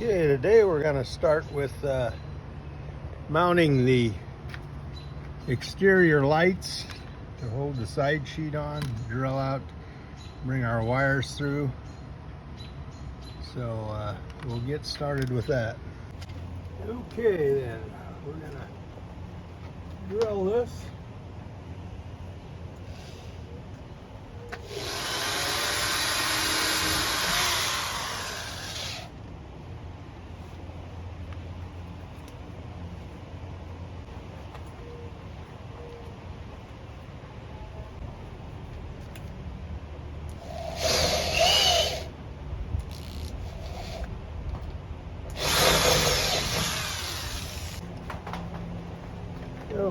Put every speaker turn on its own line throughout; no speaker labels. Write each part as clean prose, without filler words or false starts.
Okay, today we're going to start with mounting the exterior lights to hold the side sheet on, drill out, bring our wires through. So we'll get started with that. Okay then, we're going to drill this.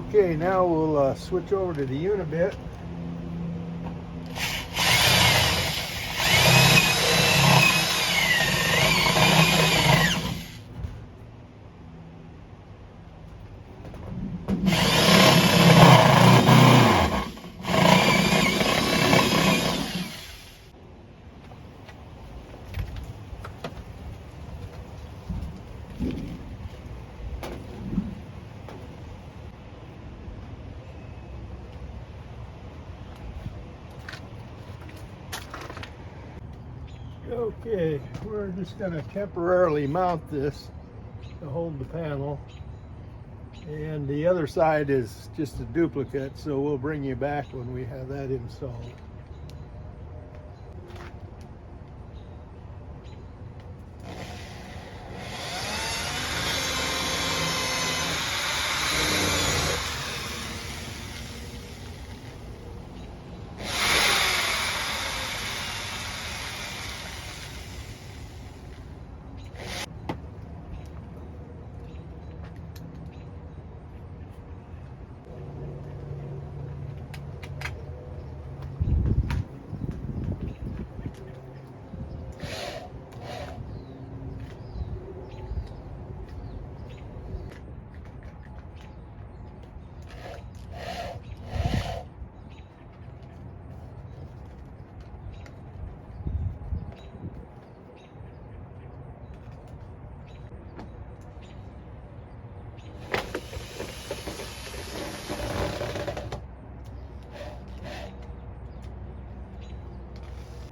Okay, now we'll switch over to the Unibit. Okay, we're just going to temporarily mount this to hold the panel, and the other side is just a duplicate, so we'll bring you back when we have that installed.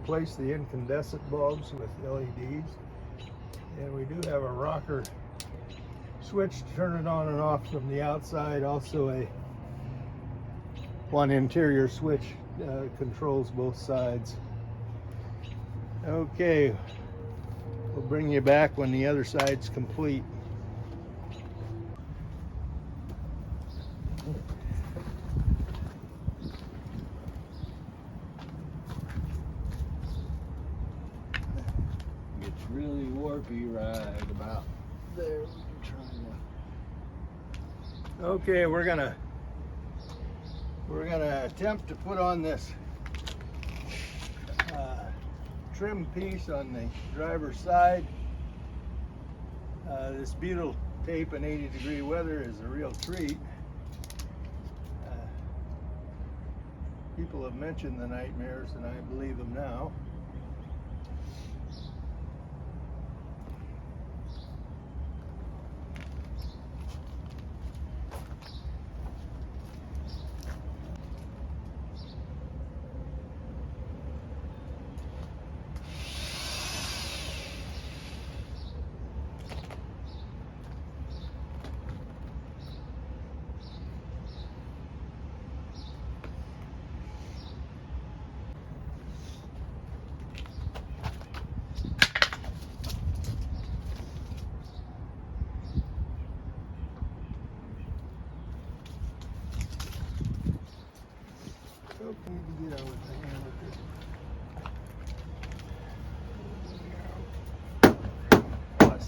Replace the incandescent bulbs with LEDs, and we do have a rocker switch to turn it on and off from the outside. Also one interior switch controls both sides. Okay, we'll bring you back when the other side's complete.
It's really warpy right about there.
Okay, we're gonna attempt to put on this trim piece on the driver's side. This butyl tape in 80-degree weather is a real treat. People have mentioned the nightmares, and I believe them now. Okay, to get out with the hand with this.
Plus,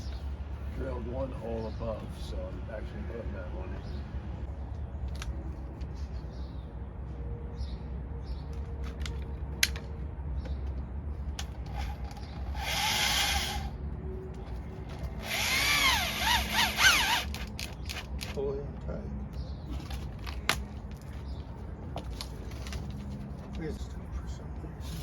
drilled one hole above, so I'm actually putting that one in.
Pull in tight. Wisdom for some reason.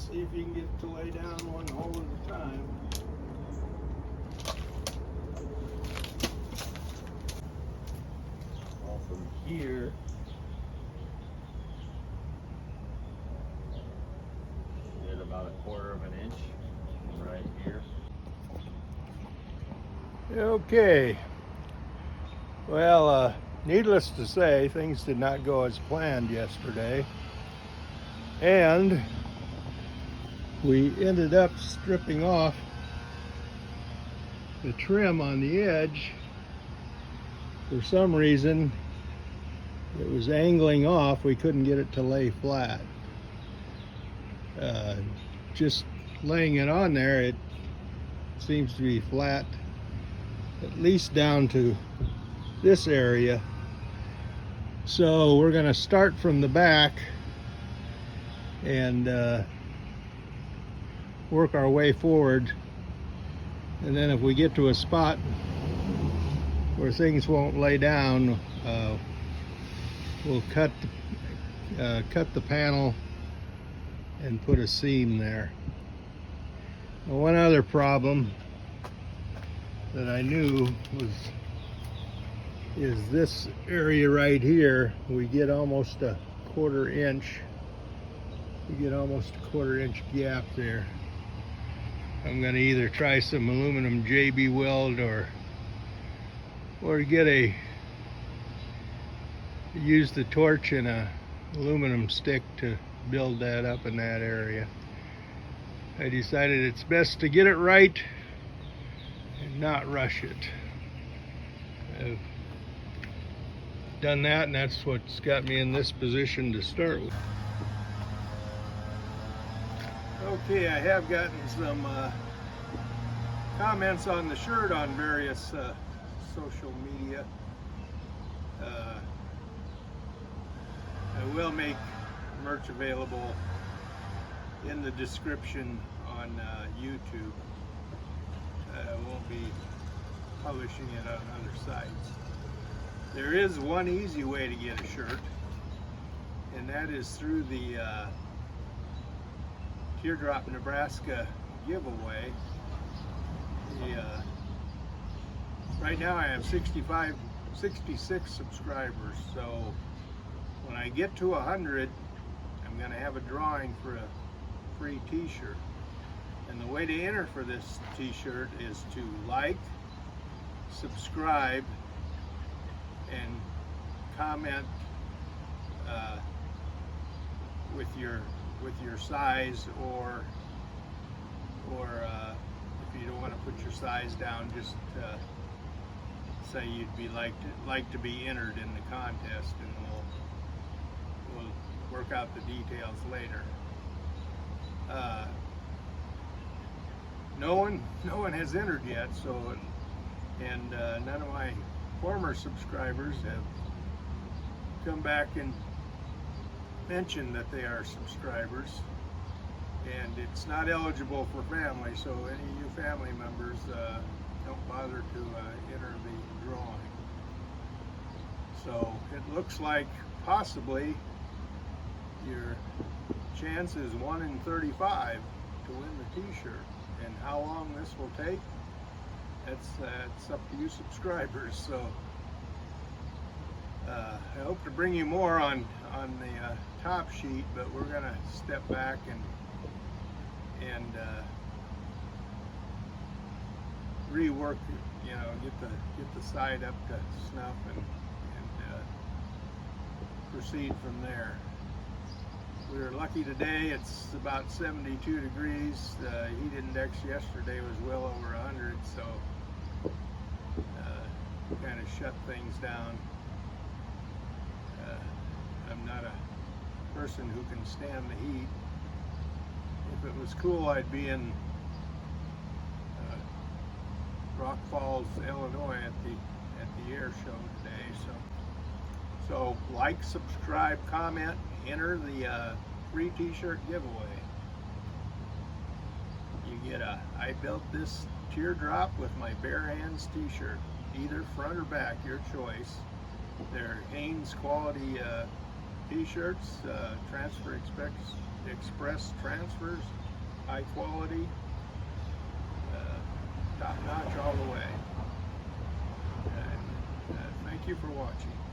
See if you can get it to lay down one hole at a time.
All from here. Get about 1/4 of an inch right here.
Okay. Well, needless to say, things did not go as planned yesterday. And we ended up stripping off the trim on the edge. For some reason, it was angling off. We couldn't get it to lay flat. Just laying it on there, it seems to be flat, at least down to this area. So we're going to start from the back and work our way forward, and then if we get to a spot where things won't lay down, we'll cut the panel and put a seam there. Now, one other problem that I knew is this area right here. We get almost a 1/4 inch. We get almost a 1/4 inch gap there. I'm going to either try some aluminum JB Weld or use the torch and a aluminum stick to build that up in that area. I decided it's best to get it right and not rush it. I've done that, and that's what's got me in this position to start with. Okay, I have gotten some comments on the shirt on various social media. I will make merch available in the description on YouTube. I won't be publishing it on other sites. There is one easy way to get a shirt, and that is through the Teardrop Nebraska giveaway. Right now I have 66 subscribers, so when I get to 100, I'm going to have a drawing for a free t-shirt. And the way to enter for this t-shirt is to like, subscribe, and comment with your size, or if you don't want to put your size down, just say you'd be like to be entered in the contest, and we'll work out the details later. No one has entered yet, so none of my former subscribers have come back and mentioned that they are subscribers. And it's not eligible for family, so any of you family members, don't bother to enter the drawing. So it looks like possibly your chance is 1 in 35 to win the t-shirt. And how long this will take, that's up to you subscribers. So I hope to bring you more on the top sheet, but we're going to step back and rework, get the side up to snuff and proceed from there. We were lucky today. It's about 72 degrees. The heat index yesterday was well over 100, so kind of shut things down. I'm not a person who can stand the heat. If it was cool, I'd be in Rock Falls, Illinois at the air show today. So like, subscribe, comment, enter the free t-shirt giveaway. You get I built this teardrop with my bare hands t-shirt, either front or back, your choice. They're Hanes quality t-shirts, Transfer Express transfers.
high quality, top notch all the way. And thank you for watching.